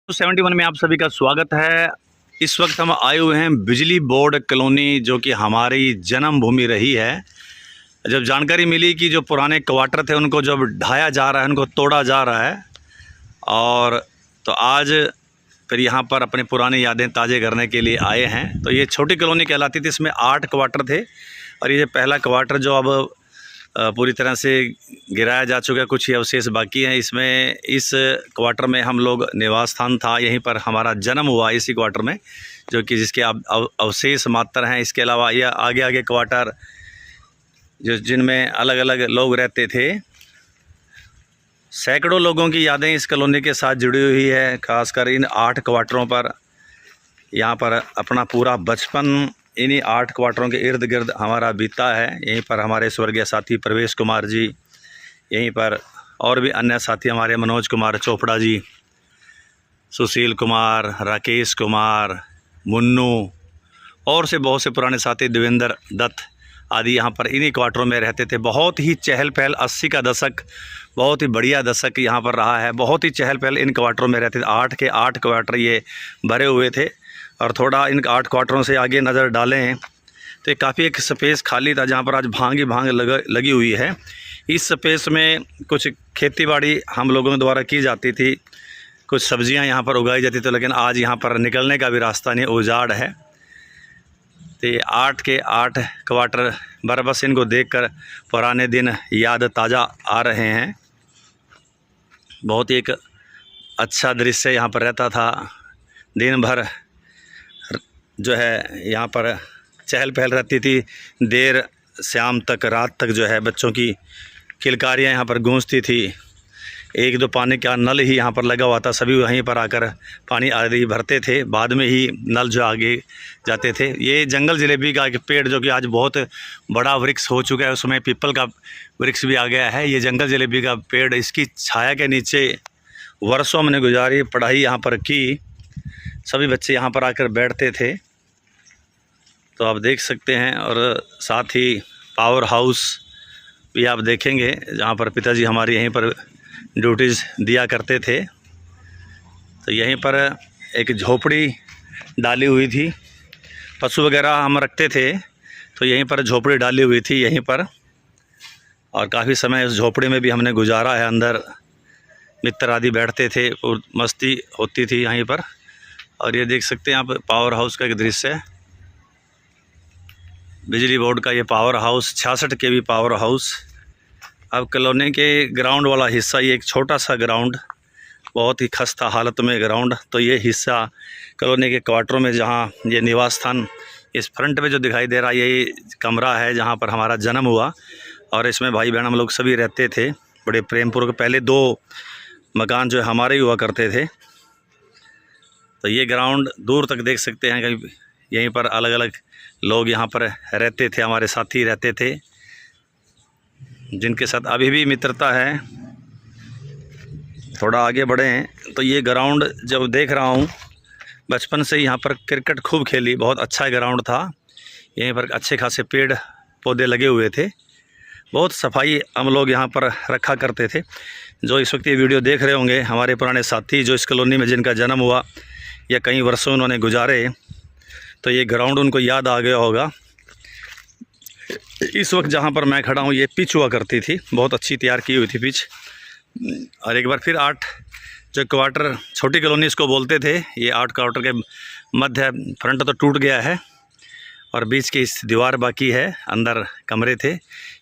71 में आप सभी का स्वागत है। इस वक्त हम आए हुए हैं बिजली बोर्ड कॉलोनी, जो कि हमारी जन्मभूमि रही है। जब जानकारी मिली कि जो पुराने क्वार्टर थे उनको जब ढाया जा रहा है, उनको तोड़ा जा रहा है, और तो आज फिर यहाँ पर अपनी पुरानी यादें ताज़े करने के लिए आए हैं। तो ये छोटी कॉलोनी कहलाती थी, इसमें 8 क्वार्टर थे, और ये पहला क्वार्टर जो अब पूरी तरह से गिराया जा चुका है, कुछ ही अवशेष बाकी हैं इसमें। इस क्वार्टर में हम लोग निवास स्थान था, यहीं पर हमारा जन्म हुआ इसी क्वार्टर में, जो कि जिसके अवशेष मात्र हैं। इसके अलावा यह आगे आगे क्वार्टर जिनमें अलग अलग लोग रहते थे। सैकड़ों लोगों की यादें इस कॉलोनी के साथ जुड़ी हुई है, खासकर इन 8 क्वार्टरों पर। यहाँ पर अपना पूरा बचपन इन्हीं 8 क्वार्टरों के इर्द गिर्द हमारा बीता है। यहीं पर हमारे स्वर्गीय साथी प्रवेश कुमार जी, यहीं पर और भी अन्य साथी हमारे मनोज कुमार चोपड़ा जी, सुशील कुमार, राकेश कुमार, मुन्नू, और से बहुत से पुराने साथी, देवेंद्र दत्त आदि यहाँ पर इन्हीं क्वार्टरों में रहते थे। बहुत ही चहल पहल 80 का दशक, बहुत ही बढ़िया दशक यहाँ पर रहा है। बहुत ही चहल पहल इन क्वार्टरों में रहते थे। 8 के 8 क्वार्टर ये भरे हुए थे। और थोड़ा इन 8 क्वार्टरों से आगे नज़र डालें तो काफ़ी एक स्पेस खाली था, जहाँ पर आज भांग ही भांग लगी हुई है। इस स्पेस में कुछ खेतीबाड़ी हम लोगों द्वारा की जाती थी, कुछ सब्जियां यहाँ पर उगाई जाती थी, लेकिन आज यहाँ पर निकलने का भी रास्ता नहीं, उजाड़ है। तो 8 के 8 क्वार्टर बस इनको देखकर पुराने दिन याद ताज़ा आ रहे हैं। बहुत ही एक अच्छा दृश्य यहाँ पर रहता था। दिन भर जो है यहाँ पर चहल पहल रहती थी, देर शाम तक, रात तक जो है बच्चों की किलकारियाँ यहाँ पर गूंजती थी। 1-2 पानी का नल ही यहाँ पर लगा हुआ था, सभी वहीं पर आकर पानी आदि भरते थे, बाद में ही नल जो आगे जाते थे। ये जंगल जलेबी का एक पेड़, जो कि आज बहुत बड़ा वृक्ष हो चुका है, उसमें पीपल का वृक्ष भी आ गया है। ये जंगल जलेबी का पेड़, इसकी छाया के नीचे वर्षों हमने गुजारी, पढ़ाई यहाँ पर की, सभी बच्चे यहाँ पर आकर बैठते थे। तो आप देख सकते हैं, और साथ ही पावर हाउस भी आप देखेंगे, जहाँ पर पिताजी हमारे यहीं पर ड्यूटीज़ दिया करते थे। तो यहीं पर एक झोपड़ी डाली हुई थी, पशु वगैरह हम रखते थे, तो यहीं पर झोपड़ी डाली हुई थी यहीं पर, और काफ़ी समय उस झोपड़ी में भी हमने गुजारा है। अंदर मित्र आदि बैठते थे और मस्ती होती थी यहीं पर। और ये देख सकते हैं आप पावर हाउस का एक दृश्य है, बिजली बोर्ड का ये पावर हाउस, 66 केवी पावर हाउस। अब कॉलोनी के ग्राउंड वाला हिस्सा, ये एक छोटा सा ग्राउंड, बहुत ही खस्ता हालत में ग्राउंड, तो ये हिस्सा कॉलोनी के क्वार्टरों में, जहाँ ये निवास स्थान, इस फ्रंट में जो दिखाई दे रहा है, यही कमरा है जहाँ पर हमारा जन्म हुआ, और इसमें भाई बहन हम लोग सभी रहते थे बड़े प्रेमपूर्वक। पहले 2 मकान जो हमारे ही हुआ करते थे। तो ये ग्राउंड दूर तक देख सकते हैं, कहीं यहीं पर अलग अलग लोग यहाँ पर रहते थे, हमारे साथी रहते थे, जिनके साथ अभी भी मित्रता है। थोड़ा आगे बढ़ें तो ये ग्राउंड जब देख रहा हूँ, बचपन से यहाँ पर क्रिकेट खूब खेली, बहुत अच्छा ग्राउंड था। यहीं पर अच्छे खासे पेड़ पौधे लगे हुए थे, बहुत सफाई हम लोग यहाँ पर रखा करते थे। जो इस वक्त ये वीडियो देख रहे होंगे, हमारे पुराने साथी जो इस कॉलोनी में जिनका जन्म हुआ या कई वर्षों उन्होंने गुजारे, तो ये ग्राउंड उनको याद आ गया होगा। इस वक्त जहाँ पर मैं खड़ा हूँ, ये पिच हुआ करती थी, बहुत अच्छी तैयार की हुई थी पिच। और एक बार फिर 8 जो क्वार्टर, छोटी कॉलोनी इसको बोलते थे, ये 8 क्वार्टर के मध्य फ्रंट तो टूट गया है, और बीच की इस दीवार बाकी है, अंदर कमरे थे।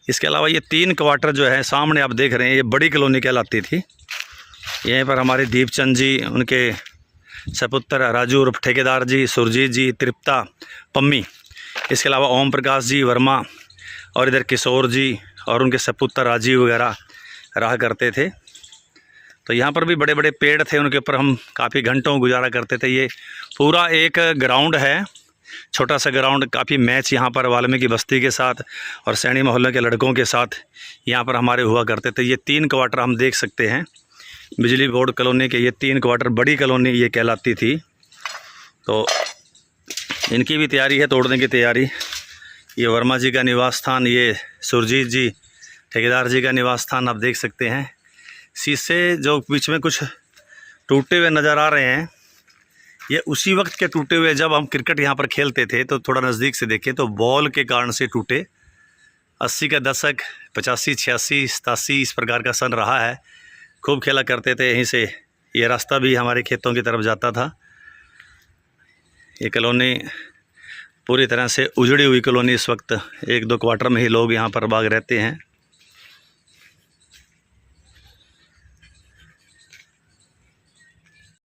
इसके अलावा ये 3 क्वार्टर जो है सामने आप देख रहे हैं, ये बड़ी कॉलोनी कहलाती थी। यहीं पर हमारे दीपचंद जी, उनके सपुत्र राजू उर्फ ठेकेदार जी, सुरजीत जी, तृप्ता, पम्मी, इसके अलावा ओम प्रकाश जी वर्मा, और इधर किशोर जी और उनके सपुत्र राजीव वगैरह रहा करते थे। तो यहाँ पर भी बड़े बड़े पेड़ थे, उनके ऊपर हम काफ़ी घंटों गुजारा करते थे। ये पूरा एक ग्राउंड है, छोटा सा ग्राउंड, काफ़ी मैच यहाँ पर वाल्मीकि बस्ती के साथ और सैनी मोहल्ले के लड़कों के साथ यहाँ पर हमारे हुआ करते थे। ये 3 क्वार्टर हम देख सकते हैं बिजली बोर्ड कॉलोनी के, ये 3 क्वार्टर बड़ी कॉलोनी ये कहलाती थी। तो इनकी भी तैयारी है, तोड़ने की तैयारी। ये वर्मा जी का निवास स्थान, ये सुरजीत जी ठेकेदार जी का निवास स्थान आप देख सकते हैं। शीशे जो बीच में कुछ टूटे हुए नज़र आ रहे हैं, ये उसी वक्त के टूटे हुए जब हम क्रिकेट यहाँ पर खेलते थे। तो थोड़ा नज़दीक से देखें तो बॉल के कारण से टूटे। 80 का दशक, 85, 86, 87 इस प्रकार का सन रहा है। खूब खेला करते थे यहीं से। ये रास्ता भी हमारे खेतों की तरफ जाता था। ये कॉलोनी पूरी तरह से उजड़ी हुई कॉलोनी, इस वक्त 1-2 क्वार्टर में ही लोग यहाँ पर बाग रहते हैं।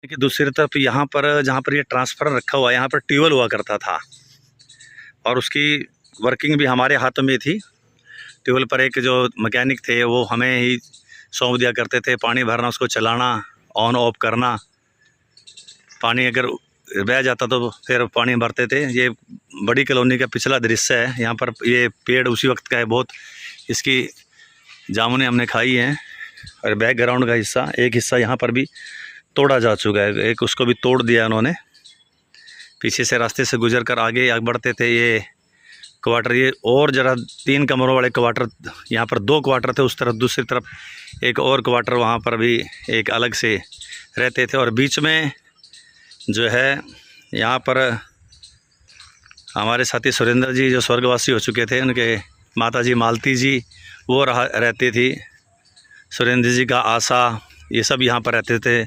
कि दूसरी तरफ यहाँ पर जहाँ पर ये ट्रांसफार्मर रखा हुआ है, यहाँ पर ट्यूबवेल हुआ करता था और उसकी वर्किंग भी हमारे हाथों में थी। ट्यूबवेल पर एक जो मैकेनिक थे वो हमें ही सौंप दिया करते थे। पानी भरना, उसको चलाना, ऑन ऑफ करना। पानी अगर बह जाता तो फिर पानी भरते थे। ये बड़ी कॉलोनी का पिछला दृश्य है। यहाँ पर ये पेड़ उसी वक्त का है बहुत। इसकी जामुने हमने खाई हैं। और बैकग्राउंड का हिस्सा, एक हिस्सा यहाँ पर भी तोड़ा जा चुका है, एक उसको भी तोड़ दिया उन्होंने। पीछे से रास्ते से गुजर कर आगे बढ़ते थे। ये क्वार्टर, ये और ज़रा 3 कमरों वाले क्वार्टर, यहाँ पर 2 क्वार्टर थे उस तरफ, दूसरी तरफ एक और क्वार्टर, वहाँ पर भी एक अलग से रहते थे। और बीच में जो है यहाँ पर हमारे साथी सुरेंद्र जी जो स्वर्गवासी हो चुके थे, उनके माता जी मालती जी वो रहती थी। सुरेंद्र जी का आशा, ये सब यहाँ पर रहते थे।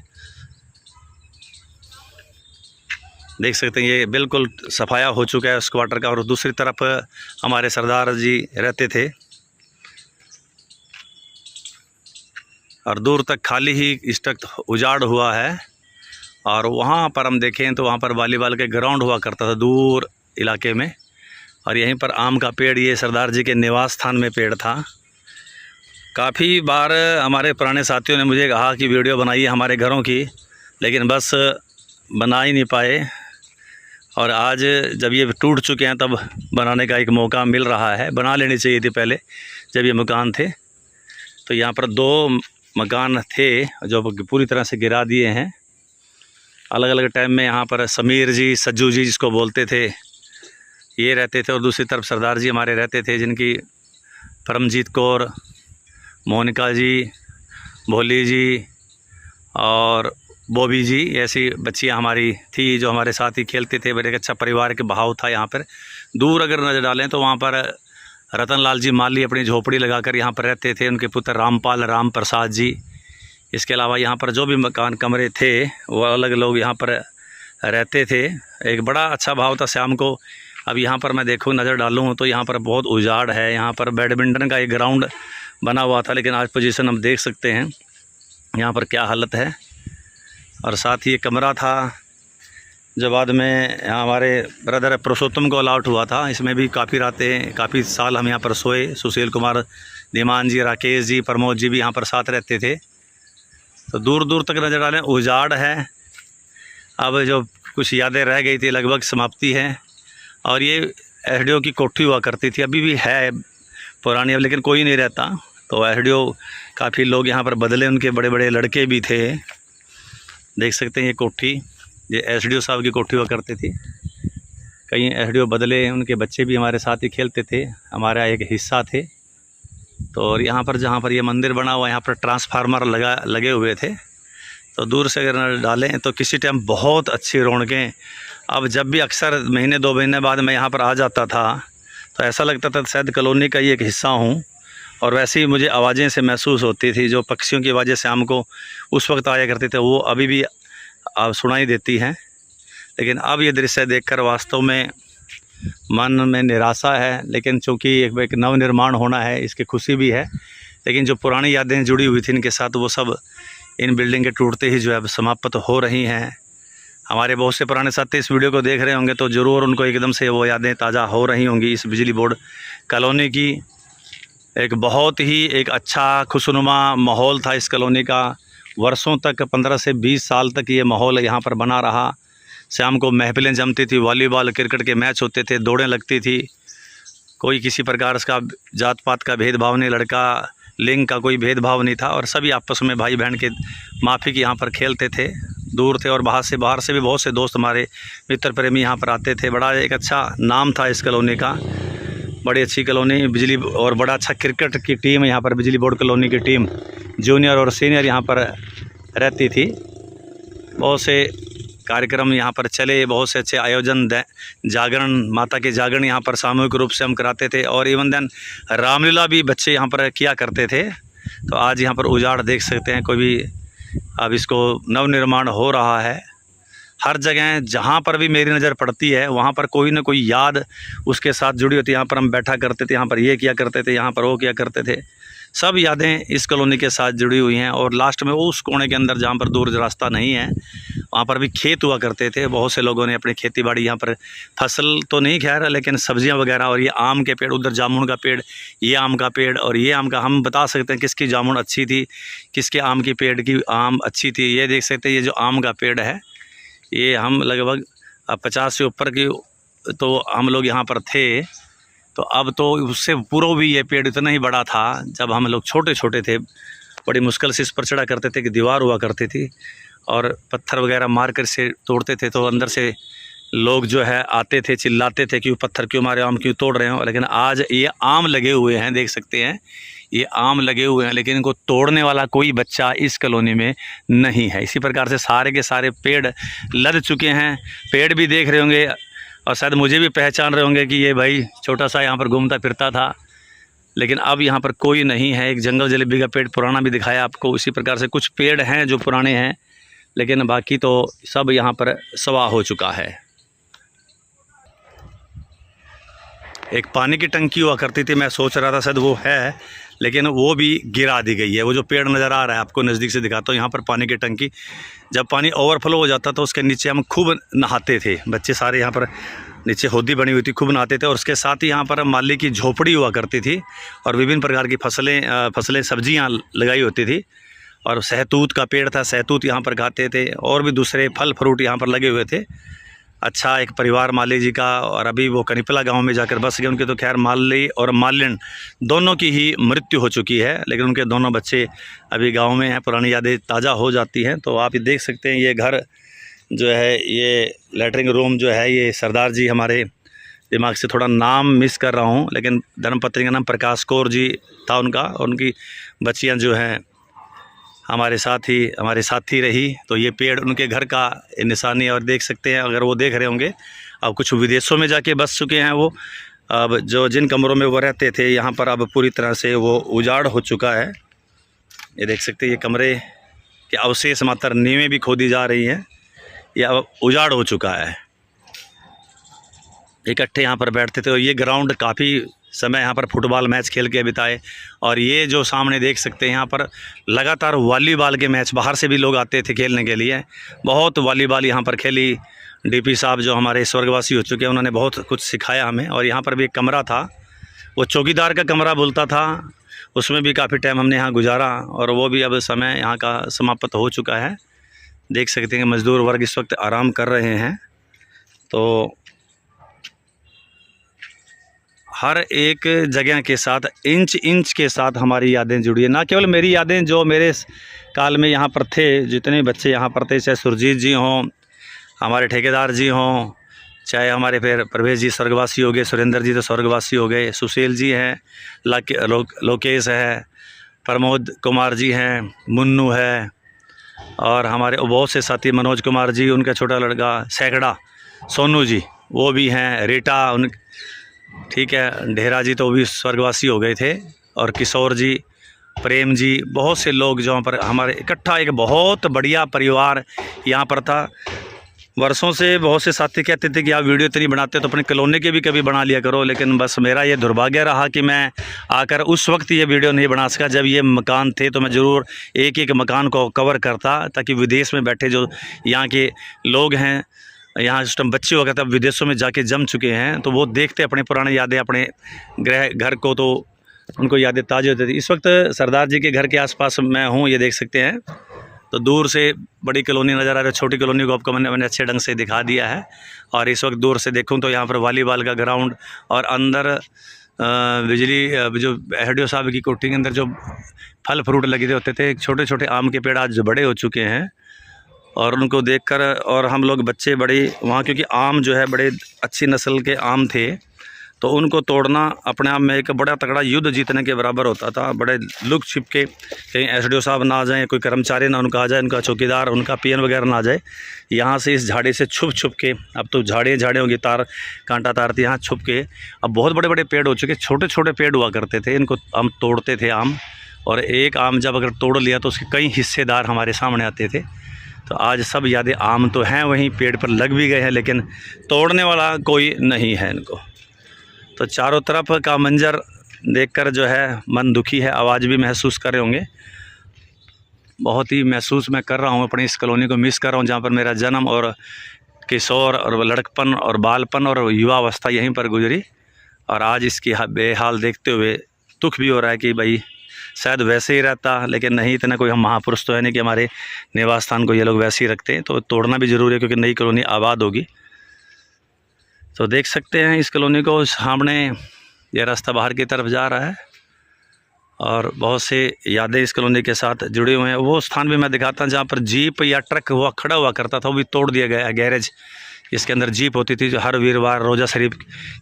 देख सकते हैं ये बिल्कुल सफाया हो चुका है उस क्वार्टर का। और दूसरी तरफ हमारे सरदार जी रहते थे। और दूर तक खाली ही इस तक उजाड़ हुआ है। और वहाँ पर हम देखें तो वहाँ पर वॉलीबॉल के ग्राउंड हुआ करता था दूर इलाके में। और यहीं पर आम का पेड़, ये सरदार जी के निवास स्थान में पेड़ था। काफ़ी बार हमारे पुराने साथियों ने मुझे कहा कि वीडियो बनाइए हमारे घरों की, लेकिन बस बना ही नहीं पाए। और आज जब ये टूट चुके हैं तब बनाने का एक मौका मिल रहा है। बना लेनी चाहिए थी पहले जब ये मकान थे। तो यहाँ पर 2 मकान थे जो पूरी तरह से गिरा दिए हैं। अलग अलग टाइम में यहाँ पर समीर जी, सज्जू जी जिसको बोलते थे, ये रहते थे। और दूसरी तरफ सरदार जी हमारे रहते थे, जिनकी परमजीत कौर, मोनिका जी, भोली जी और बॉबी जी ऐसी बच्चियां हमारी थी जो हमारे साथ ही खेलते थे। बड़े अच्छा परिवार के बहाव था यहाँ पर। दूर अगर नज़र डालें तो वहाँ पर रतन लाल जी माली अपनी झोपड़ी लगाकर यहाँ पर रहते थे, उनके पुत्र रामपाल, राम प्रसाद जी। इसके अलावा यहाँ पर जो भी मकान कमरे थे वो अलग लोग यहाँ पर रहते थे। एक बड़ा अच्छा भाव था शाम को। अब यहाँ पर मैं देखूँ, नज़र डालूँ तो यहाँ पर बहुत उजाड़ है। यहाँ पर बैडमिंटन का एक ग्राउंड बना हुआ था, लेकिन आज पोजीशन हम देख सकते हैं यहाँ पर क्या हालत है। और साथ ही एक कमरा था जो बाद में हमारे ब्रदर पुरुषोत्तम को अलाउट हुआ था। इसमें भी काफ़ी रातें, काफ़ी साल हम यहाँ पर सोए। सुशील कुमार, धीमान जी, राकेश जी, प्रमोद जी भी यहाँ पर साथ रहते थे। तो दूर दूर तक नज़र डालें उजाड़ है। अब जो कुछ यादें रह गई थी लगभग समाप्ति है। और ये एसडीओ की कोठी हुआ करती थी, अभी भी है पुरानी, अब लेकिन कोई नहीं रहता। तो एसडीओ काफ़ी लोग यहाँ पर बदले, उनके बड़े बड़े लड़के भी थे। देख सकते हैं ये कोठी, ये एसडीओ साहब की कोठी हुआ करती थी। कई एसडीओ बदले, उनके बच्चे भी हमारे साथ ही खेलते थे, हमारा एक हिस्सा थे। तो और यहाँ पर जहाँ पर ये मंदिर बना हुआ, यहाँ पर ट्रांसफार्मर लगे हुए थे। तो दूर से अगर डालें तो किसी टाइम बहुत अच्छी रौनकें। अब जब भी अक्सर महीने 2 महीने बाद मैं यहाँ पर आ जाता था तो ऐसा लगता था शायद कॉलोनी का ही एक हिस्सा हूँ। और वैसे ही मुझे आवाज़ें से महसूस होती थी, जो पक्षियों की आवाज़ें शाम को उस वक्त आया करते थे, वो अभी भी अब सुनाई देती हैं। लेकिन अब ये दृश्य देखकर वास्तव में मन में निराशा है। लेकिन चूँकि एक नवनिर्माण होना है, इसकी खुशी भी है। लेकिन जो पुरानी यादें जुड़ी हुई थी इनके साथ, वो सब इन बिल्डिंग के टूटते ही जो है समाप्त हो रही हैं। हमारे बहुत से पुराने साथी इस वीडियो को देख रहे होंगे तो ज़रूर उनको एकदम से वो यादें ताज़ा हो रही होंगी। इस बिजली बोर्ड कॉलोनी की एक बहुत ही एक अच्छा खुशनुमा माहौल था इस कॉलोनी का। वर्षों तक, 15 से 20 साल तक ये माहौल यहाँ पर बना रहा। शाम को महफिलें जमती थी, वॉलीबॉल क्रिकेट के मैच होते थे, दौड़ें लगती थी। कोई किसी प्रकार का जात पात का भेदभाव नहीं, लड़का लिंग का कोई भेदभाव नहीं था। और सभी आपस में भाई बहन के माफिक यहाँ पर खेलते थे, दूर थे। और बाहर से भी बहुत से दोस्त हमारे मित्र प्रेमी यहाँ पर आते थे। बड़ा एक अच्छा नाम था इस कॉलोनी का, बड़ी अच्छी कॉलोनी बिजली, और बड़ा अच्छा क्रिकेट की टीम यहाँ पर बिजली बोर्ड कॉलोनी की टीम जूनियर और सीनियर यहाँ पर रहती थी। बहुत से कार्यक्रम यहाँ पर चले, बहुत से अच्छे आयोजन, जागरण, माता के जागरण यहाँ पर सामूहिक रूप से हम कराते थे। और इवन देन रामलीला भी बच्चे यहाँ पर किया करते थे। तो आज यहाँ पर उजाड़ देख सकते हैं, कोई भी अब इसको नवनिर्माण हो रहा है। हर जगह जहाँ पर भी मेरी नज़र पड़ती है वहाँ पर कोई ना कोई याद उसके साथ जुड़ी होती है। यहाँ पर हम बैठा करते थे, यहाँ पर ये किया करते थे, यहाँ पर वो किया करते थे। सब यादें इस कॉलोनी के साथ जुड़ी हुई हैं। और लास्ट में वो उस कोने के अंदर जहाँ पर दूर रास्ता नहीं है वहाँ पर भी खेत हुआ करते थे। बहुत से लोगों ने अपनी खेती बाड़ी यहाँ पर, फसल तो नहीं खैर, लेकिन सब्जियाँ वगैरह। और ये आम के पेड़, उधर जामुन का पेड़, ये आम का पेड़ और ये आम का, हम बता सकते हैं किसकी जामुन अच्छी थी, किसके आम की पेड़ की आम अच्छी थी। ये देख सकते हैं, ये जो आम का पेड़ है ये हम लगभग 50 से ऊपर की तो हम लोग यहाँ पर थे। तो अब तो उससे पूर्व भी ये पेड़ इतना ही बड़ा था। जब हम लोग छोटे छोटे थे बड़ी मुश्किल से इस पर चढ़ा करते थे कि दीवार हुआ करती थी और पत्थर वगैरह मार कर से तोड़ते थे। तो अंदर से लोग जो है आते थे, चिल्लाते थे कि पत्थर क्यों मारे, आम क्यों तोड़ रहे हो। लेकिन आज ये आम लगे हुए हैं, देख सकते हैं ये आम लगे हुए हैं, लेकिन इनको तोड़ने वाला कोई बच्चा इस कॉलोनी में नहीं है। इसी प्रकार से सारे के सारे पेड़ लद चुके हैं। पेड़ भी देख रहे होंगे और शायद मुझे भी पहचान रहे होंगे कि ये भाई छोटा सा यहाँ पर घूमता फिरता था, लेकिन अब यहाँ पर कोई नहीं है। एक जंगल जलेबी का पेड़ पुराना भी दिखाया आपको। इसी प्रकार से कुछ पेड़ हैं जो पुराने हैं, लेकिन बाकी तो सब यहाँ पर सवा हो चुका है। एक पानी की टंकी हुआ करती थी, मैं सोच रहा था शायद वो है, लेकिन वो भी गिरा दी गई है। वो जो पेड़ नज़र आ रहा है आपको नज़दीक से दिखाता हूँ, यहाँ पर पानी की टंकी, जब पानी ओवरफ्लो हो जाता तो उसके नीचे हम खूब नहाते थे। बच्चे सारे यहाँ पर नीचे होदी बनी हुई थी, खूब नहाते थे। और उसके साथ ही यहाँ पर माली की झोपड़ी हुआ करती थी और विभिन्न प्रकार की फसलें सब्जियाँ लगाई होती थी। और सहतूत का पेड़ था, सहतूत यहाँ पर खाते थे और भी दूसरे फल फ्रूट यहाँ पर लगे हुए थे। अच्छा एक परिवार माली जी का, और अभी वो कनिपला गांव में जाकर बस गए। उनके तो खैर माली और मालिन दोनों की ही मृत्यु हो चुकी है, लेकिन उनके दोनों बच्चे अभी गांव में हैं। पुरानी यादें ताज़ा हो जाती हैं। तो आप ये देख सकते हैं, ये घर जो है, ये लैटरिंग रूम जो है, ये सरदार जी, हमारे दिमाग से थोड़ा नाम मिस कर रहा हूँ, लेकिन धर्मपत्नी का नाम प्रकाश कौर जी था उनका। और उनकी बच्चियाँ जो हैं हमारे साथी रही। तो ये पेड़ उनके घर का निशानी। और देख सकते हैं, अगर वो देख रहे होंगे, अब कुछ विदेशों में जाके बस चुके हैं वो। अब जो जिन कमरों में वो रहते थे यहाँ पर अब पूरी तरह से वो उजाड़ हो चुका है। ये देख सकते हैं, ये कमरे के अवशेष मात्र नींवें भी खोदी जा रही हैं, ये अब उजाड़ हो चुका है। इकट्ठे यहाँ पर बैठते थे और ये ग्राउंड काफ़ी समय यहाँ पर फुटबॉल मैच खेल के बिताए। और ये जो सामने देख सकते हैं, यहाँ पर लगातार वॉलीबॉल के मैच, बाहर से भी लोग आते थे खेलने के लिए। बहुत वॉलीबॉल यहाँ पर खेली। डीपी साहब जो हमारे स्वर्गवासी हो चुके हैं, उन्होंने बहुत कुछ सिखाया हमें। और यहाँ पर भी एक कमरा था, वो चौकीदार का कमरा बोलता था, उसमें भी काफ़ी टाइम हमने यहाँ गुजारा। और वो भी अब समय यहाँ का समाप्त हो चुका है। देख सकते हैं मज़दूर वर्ग इस वक्त आराम कर रहे हैं। तो हर एक जगह के साथ, इंच इंच के साथ हमारी यादें जुड़ी है। ना केवल मेरी यादें, जो मेरे काल में यहाँ पर थे, जितने बच्चे यहाँ पर थे, चाहे सुरजीत जी हों, हमारे ठेकेदार जी हों, चाहे हमारे फिर प्रवेश जी स्वर्गवासी हो गए, सुरेंद्र जी तो स्वर्गवासी हो गए, सुशील जी हैं, लोकेश है, प्रमोद कुमार जी हैं, मुन्नू है, और हमारे बहुत से साथी, मनोज कुमार जी, उनका छोटा लड़का सैकड़ा, सोनू जी वो भी हैं, रीटा उन, ठीक है, ढेरा जी तो भी स्वर्गवासी हो गए थे, और किशोर जी, प्रेम जी, बहुत से लोग जो पर हमारे इकट्ठा एक बहुत बढ़िया परिवार यहाँ पर था। वर्षों से बहुत से साथी कहते थे कि आप वीडियो इतनी बनाते तो अपने कॉलोनी के भी कभी बना लिया करो, लेकिन बस मेरा ये दुर्भाग्य रहा कि मैं आकर उस वक्त ये वीडियो नहीं बना सका जब ये मकान थे। तो मैं ज़रूर एक एक मकान को कवर करता, ताकि विदेश में बैठे जो यहाँ के लोग हैं, यहाँ जिस टाइम बच्चे हो गए थे, अब विदेशों में जाके जम चुके हैं, तो वो देखते अपने पुराने यादें, अपने घर को, तो उनको यादें ताज़ा होती थी। इस वक्त सरदार जी के घर के आसपास मैं हूँ, ये देख सकते हैं। तो दूर से बड़ी कॉलोनी नज़र आ रही है, छोटी कॉलोनी को आपको मैंने अच्छे ढंग से दिखा दिया है। और इस वक्त दूर से देखूँ तो यहाँ पर वॉलीबॉल का ग्राउंड, और अंदर बिजली जो एहडियो साहब की कोठी के अंदर जो फल फ्रूट लगे होते थे, छोटे छोटे आम के पेड़ आज बड़े हो चुके हैं। और उनको देखकर, और हम लोग बच्चे बड़े वहाँ, क्योंकि आम जो है बड़े अच्छी नस्ल के आम थे, तो उनको तोड़ना अपने आप में एक बड़ा तगड़ा युद्ध जीतने के बराबर होता था। बड़े लुक छिप के, कहीं एसडीओ साहब ना आ जाएं, कोई कर्मचारी ना उनका आ जाए, उनका चौकीदार, उनका पीएन वगैरह ना आ जाए, यहाँ से इस झाड़ी से छुप छुप के, अब तो झाड़ियाँ होंगी, तार कांटा तार थी, यहाँ छुप के। अब बहुत बड़े बड़े पेड़ हो चुके, छोटे छोटे पेड़ हुआ करते थे, इनको हम तोड़ते थे आम। और एक आम जब अगर तोड़ लिया तो उसके कई हिस्सेदार हमारे सामने आते थे। तो आज सब यादें, आम तो हैं वहीं पेड़ पर लग भी गए हैं, लेकिन तोड़ने वाला कोई नहीं है इनको। तो चारों तरफ का मंजर देखकर जो है मन दुखी है। आवाज़ भी महसूस कर रहे होंगे, बहुत ही महसूस मैं कर रहा हूँ, अपनी इस कॉलोनी को मिस कर रहा हूँ, जहाँ पर मेरा जन्म और किशोर और लड़कपन और बालपन और युवावस्था यहीं पर गुजरी। और आज इसकी बेहाल देखते हुए दुख भी हो रहा है कि भाई शायद वैसे ही रहता, लेकिन नहीं, इतना कोई हम महापुरुष तो है नहीं कि हमारे निवास स्थान को ये लोग वैसे ही रखते हैं। तो तोड़ना भी ज़रूरी है, क्योंकि नई कॉलोनी आबाद होगी। तो देख सकते हैं इस कॉलोनी को, सामने ये रास्ता बाहर की तरफ जा रहा है और बहुत से यादें इस कॉलोनी के साथ जुड़े हुए हैं। वो स्थान भी मैं दिखाता हूँ जहाँ पर जीप या ट्रक हुआ खड़ा हुआ करता था, वो भी तोड़ दिया गया है। गैरेज, इसके अंदर जीप होती थी जो हर वीरवार रोज़ा शरीफ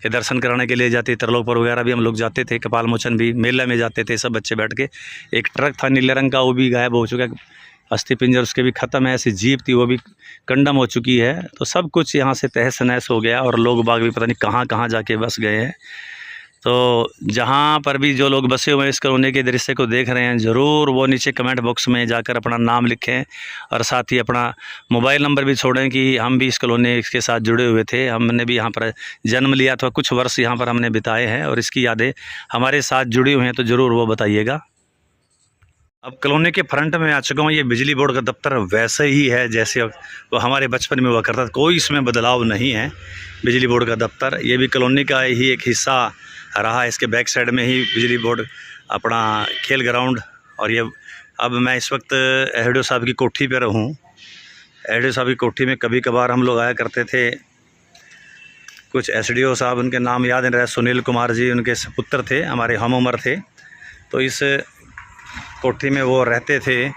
के दर्शन कराने के लिए जाती। त्रिलोकपुर वगैरह भी हम लोग जाते थे, कपाल मोचन भी, मेला में जाते थे सब बच्चे बैठ के। एक ट्रक था नीले रंग का, वो भी गायब हो चुका है, अस्थि पिंजर उसके भी ख़त्म है। ऐसी जीप थी वो भी कंडम हो चुकी है। तो सब कुछ यहाँ से तहस नहस हो गया और लोग बाग भी पता नहीं कहाँ कहाँ जाके बस गए हैं। तो जहाँ पर भी जो लोग बसे हुए हैं इस कॉलोनी के दृश्य को देख रहे हैं, ज़रूर वो नीचे कमेंट बॉक्स में जाकर अपना नाम लिखें और साथ ही अपना मोबाइल नंबर भी छोड़ें कि हम भी इस कॉलोनी के साथ जुड़े हुए थे, हमने भी यहाँ पर जन्म लिया था, कुछ वर्ष यहाँ पर हमने बिताए हैं और इसकी यादें हमारे साथ जुड़ी हुई हैं। तो ज़रूर वो बताइएगा। अब कॉलोनी के फ्रंट में आ चुका हूँ। ये बिजली बोर्ड का दफ्तर वैसे ही है जैसे वो हमारे बचपन में हुआ करता था, कोई इसमें बदलाव नहीं है। बिजली बोर्ड का दफ्तर ये भी कॉलोनी का ही एक हिस्सा रहा। इसके बैक साइड में ही बिजली बोर्ड अपना खेल ग्राउंड। और ये अब मैं इस वक्त एसडीओ साहब की कोठी पर हूँ। एसडीओ साहब की कोठी में कभी कभार हम लोग आया करते थे। कुछ एसडीओ साहब, उनके नाम याद नहीं रहा, सुनील कुमार जी उनके पुत्र थे, हमारे हम उम्र थे। तो इस कोठी में वो रहते थे।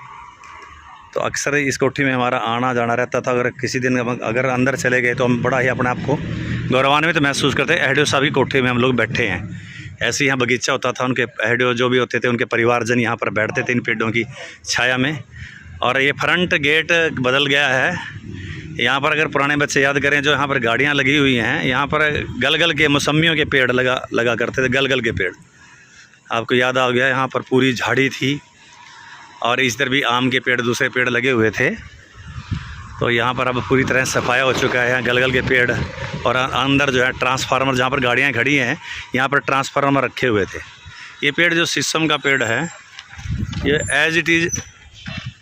तो अक्सर इस कोठी में हमारा आना जाना रहता था। अगर किसी दिन अगर अंदर चले गए तो हम बड़ा ही अपने आप को गौरवान्वित महसूस करते। एसडीओ साहब की कोठी में हम लोग बैठे हैं। ऐसे ही यहाँ बगीचा होता था, उनके एसडीओ जो भी होते थे उनके परिवारजन यहाँ पर बैठते थे इन पेड़ों की छाया में। और ये फ्रंट गेट बदल गया है। यहाँ पर अगर पुराने बच्चे याद करें, जो यहाँ पर गाड़ियाँ लगी हुई हैं, यहाँ पर गलगल के मौसमियों के पेड़ लगा करते थे, गलगल के पेड़। आपको याद आ गया, यहाँ पर पूरी झाड़ी थी और इस तरह भी आम के पेड़, दूसरे पेड़ लगे हुए थे। तो यहाँ पर अब पूरी तरह सफाया हो चुका है। यहाँ गलगल के पेड़ और अंदर जो है ट्रांसफार्मर, जहाँ पर गाड़ियाँ खड़ी हैं यहाँ पर ट्रांसफार्मर रखे हुए थे। ये पेड़ जो शीशम का पेड़ है, ये एज इट इज़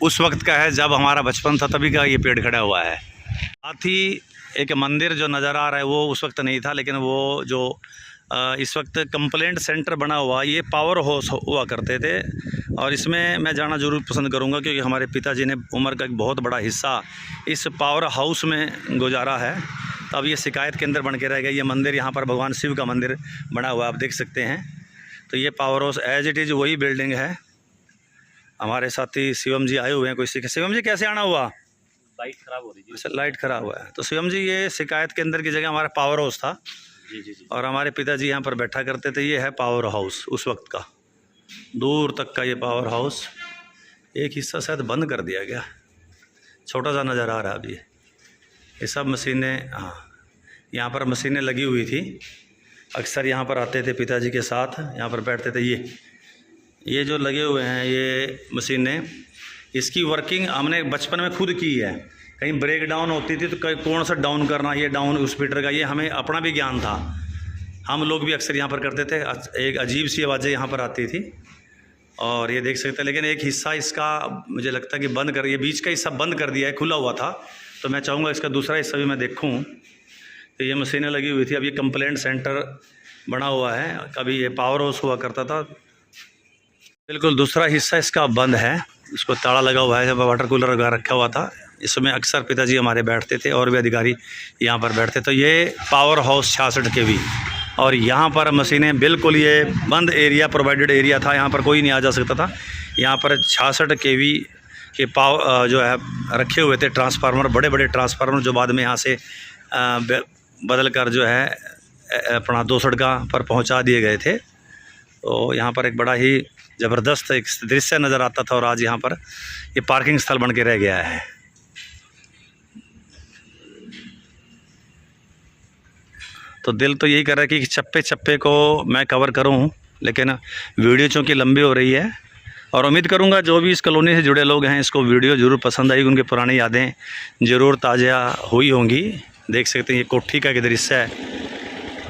उस वक्त का है जब हमारा बचपन था, तभी का ये पेड़ खड़ा हुआ है। साथ ही एक मंदिर जो नज़र आ रहा है वो उस वक्त नहीं था, लेकिन वो जो इस वक्त कंप्लेंट सेंटर बना हुआ, ये पावर हाउस हुआ करते थे। और इसमें मैं जाना ज़रूर पसंद करूंगा, क्योंकि हमारे पिताजी ने उम्र का एक बहुत बड़ा हिस्सा इस पावर हाउस में गुजारा है। तो अब ये शिकायत केंद्र बन के रह गया। ये मंदिर, यहाँ पर भगवान शिव का मंदिर बना हुआ, आप देख सकते हैं। तो ये power house as it is वही बिल्डिंग है। हमारे साथी शिवम जी आए हुए हैं। कोई शिवम जी कैसे आना हुआ? लाइट ख़राब हो रही थी। अच्छा, लाइट ख़राब हुआ है। तो शिवम जी, ये शिकायत केंद्र की जगह हमारा पावर हाउस था। जी। और हमारे पिताजी यहाँ पर बैठा करते थे। ये है पावर हाउस उस वक्त का, दूर तक का ये पावर हाउस। एक हिस्सा शायद बंद कर दिया गया, छोटा सा नज़र आ रहा है अभी। ये सब मशीनें, हाँ, यहाँ पर मशीनें लगी हुई थी। अक्सर यहाँ पर आते थे पिताजी के साथ, यहाँ पर बैठते थे। ये जो लगे हुए हैं ये मशीनें, इसकी वर्किंग हमने बचपन में खुद की है। कहीं ब्रेक डाउन होती थी तो कौन सा डाउन करना, ये डाउन उस मीटर का, ये हमें अपना भी ज्ञान था। हम लोग भी अक्सर यहाँ पर करते थे। एक अजीब सी आवाज़ें यहाँ पर आती थी और ये देख सकते हैं। लेकिन एक हिस्सा इसका मुझे लगता है कि बंद कर, ये बीच का हिस्सा बंद कर दिया है, खुला हुआ था। तो मैं चाहूँगा इसका दूसरा हिस्सा भी मैं देखूँ। तो ये मशीनें लगी हुई थी। अब ये कंप्लेंट सेंटर बना हुआ है, कभी ये पावर हाउस हुआ करता था। बिल्कुल दूसरा हिस्सा इसका बंद है, इसको ताला लगा हुआ है। जब वाटर कूलर वगैरह रखा हुआ था, इसमें अक्सर पिताजी हमारे बैठते थे और भी अधिकारी यहाँ पर बैठते। तो ये पावर हाउस 66 kV, और यहाँ पर मशीनें बिल्कुल, ये बंद एरिया, प्रोवाइडेड एरिया था, यहाँ पर कोई नहीं आ जा सकता था। यहाँ पर 66 kV के पावर जो है रखे हुए थे ट्रांसफार्मर, बड़े बड़े ट्रांसफार्मर, जो बाद में यहाँ से बदल कर जो है अपना 2 सड़कों पर पहुंचा दिए गए थे। तो यहाँ पर एक बड़ा ही ज़बरदस्त एक दृश्य नज़र आता था और आज यहाँ पर ये पार्किंग स्थल बन के रह गया है। तो दिल तो यही कर रहा है कि चप्पे चप्पे को मैं कवर करूं, लेकिन वीडियो चूँकि लंबी हो रही है और उम्मीद करूंगा जो भी इस कॉलोनी से जुड़े लोग हैं इसको वीडियो ज़रूर पसंद आएगी, उनकी पुरानी यादें ज़रूर ताज़ा हुई होंगी। देख सकते हैं ये कोठी का एक दृश्य है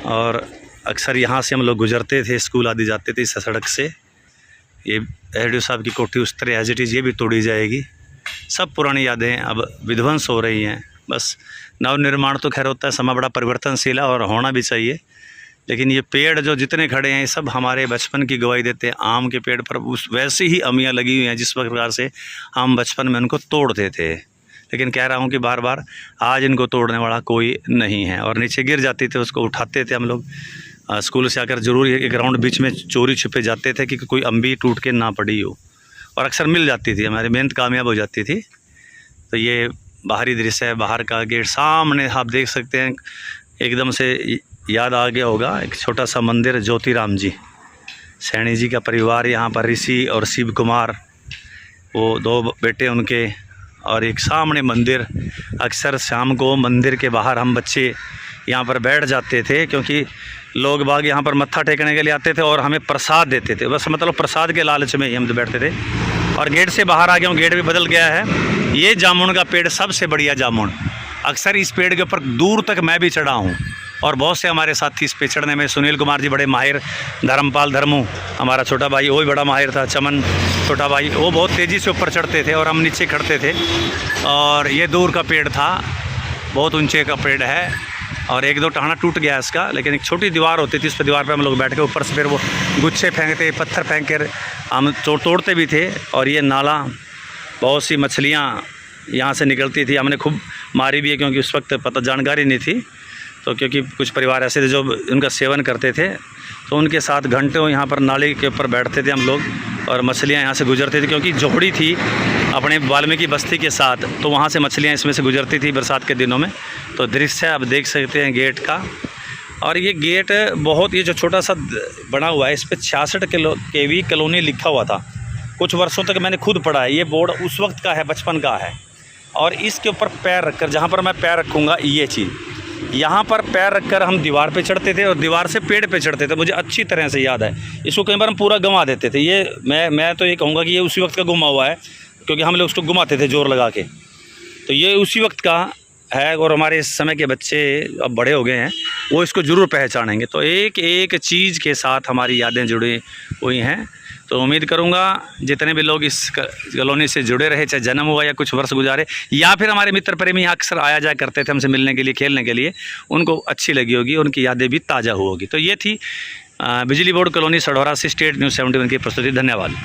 और अक्सर यहाँ से हम लोग गुजरते थे, स्कूल आदि जाते थे इस सड़क से। ये एचडीओ साहब की कोठी उस तरह एज इट इज़ ये भी तोड़ी जाएगी। सब पुरानी यादें अब विध्वंस हो रही हैं। बस नव निर्माण तो खैर होता है, समय बड़ा परिवर्तनशील है और होना भी चाहिए, लेकिन ये पेड़ जो जितने खड़े हैं ये सब हमारे बचपन की गवाही देते हैं। आम के पेड़ पर उस वैसी ही अमियाँ लगी हुई हैं जिस प्रकार से हम बचपन में उनको तोड़ते थे, लेकिन कह रहा हूँ कि बार बार आज इनको तोड़ने वाला कोई नहीं है। और नीचे गिर जाती थे उसको उठाते थे हम लोग, स्कूल से आकर ज़रूर एक ग्राउंड बीच में चोरी छुपे जाते थे कि कोई अम्बी टूट के ना पड़ी हो, और अक्सर मिल जाती थी, हमारी मेहनत कामयाब हो जाती थी। तो ये बाहरी दृश्य है, बाहर का गेट सामने आप देख सकते हैं। एकदम से याद आ गया होगा एक छोटा सा मंदिर, ज्योतिराम जी सैनी जी का परिवार यहाँ पर, ऋषि और शिव कुमार, वो 2 बेटे उनके, और एक सामने मंदिर। अक्सर शाम को मंदिर के बाहर हम बच्चे यहाँ पर बैठ जाते थे, क्योंकि लोग बाग यहाँ पर मत्था टेकने के लिए आते थे और हमें प्रसाद देते थे। बस मतलब प्रसाद के लालच में ही हम तो बैठते थे। और गेट से बाहर आ गया हूँ, गेट भी बदल गया है। ये जामुन का पेड़ सबसे बढ़िया जामुन, अक्सर इस पेड़ के ऊपर दूर तक मैं भी चढ़ा हूँ और बहुत से हमारे साथी इस पे चढ़ने में, सुनील कुमार जी बड़े माहिर, धर्मपाल धर्मू हमारा छोटा भाई वो भी बड़ा माहिर था, चमन छोटा भाई वो बहुत तेज़ी से ऊपर चढ़ते थे और हम नीचे खड़ते थे। और ये दूर का पेड़ था, बहुत ऊंचे का पेड़ है और 1-2 टहना टूट गया इसका, लेकिन एक छोटी दीवार होती थी, उस पर दीवार पे हम लोग बैठ के ऊपर से फिर वो गुच्छे फेंकते, पत्थर फेंक कर हम तोड़ते भी थे। और ये नाला, बहुत सी मछलियाँ यहाँ से निकलती थी, हमने खूब मारी भी है, क्योंकि उस वक्त पता जानकारी नहीं थी। तो क्योंकि कुछ परिवार ऐसे थे जो उनका सेवन करते थे, तो उनके साथ घंटों यहाँ पर नाली के ऊपर बैठते थे हम लोग और मछलियाँ यहाँ से गुजरती थी, क्योंकि झोपड़ी थी अपने वाल्मीकि बस्ती के साथ, तो वहाँ से मछलियाँ इसमें से गुजरती थी बरसात के दिनों में। तो दृश्य आप देख सकते हैं गेट का। और ये गेट बहुत, ये जो छोटा सा बना हुआ है इस पर 66 KV कॉलोनी लिखा हुआ था। कुछ वर्षों तक मैंने खुद पढ़ा है, ये बोर्ड उस वक्त का है, बचपन का है। और इसके ऊपर पैर रखकर, जहाँ पर मैं पैर रखूँगा ये चीज़, यहाँ पर पैर रखकर हम दीवार पे चढ़ते थे और दीवार से पेड़ पे चढ़ते थे। मुझे अच्छी तरह से याद है। इसको कई बार हम पूरा गंवा देते थे। ये मैं तो ये कहूँगा कि ये उसी वक्त का गुमा हुआ है, क्योंकि हम लोग उसको घुमाते थे जोर लगा के। तो ये उसी वक्त का है और हमारे इस समय के बच्चे अब बड़े हो गए हैं, वो इसको ज़रूर पहचानेंगे। तो एक एक चीज़ के साथ हमारी यादें जुड़ी हुई हैं। तो उम्मीद करूंगा जितने भी लोग इस कॉलोनी से जुड़े रहे, चाहे जन्म हुआ या कुछ वर्ष गुजारे, या फिर हमारे मित्र प्रेमी यहाँ अक्सर आया जाया करते थे हमसे मिलने के लिए, खेलने के लिए, उनको अच्छी लगी होगी, उनकी यादें भी ताज़ा होगी। तो ये थी बिजली बोर्ड कॉलोनी सढौरा से स्टेट न्यूज़ 71 की प्रस्तुति। धन्यवाद।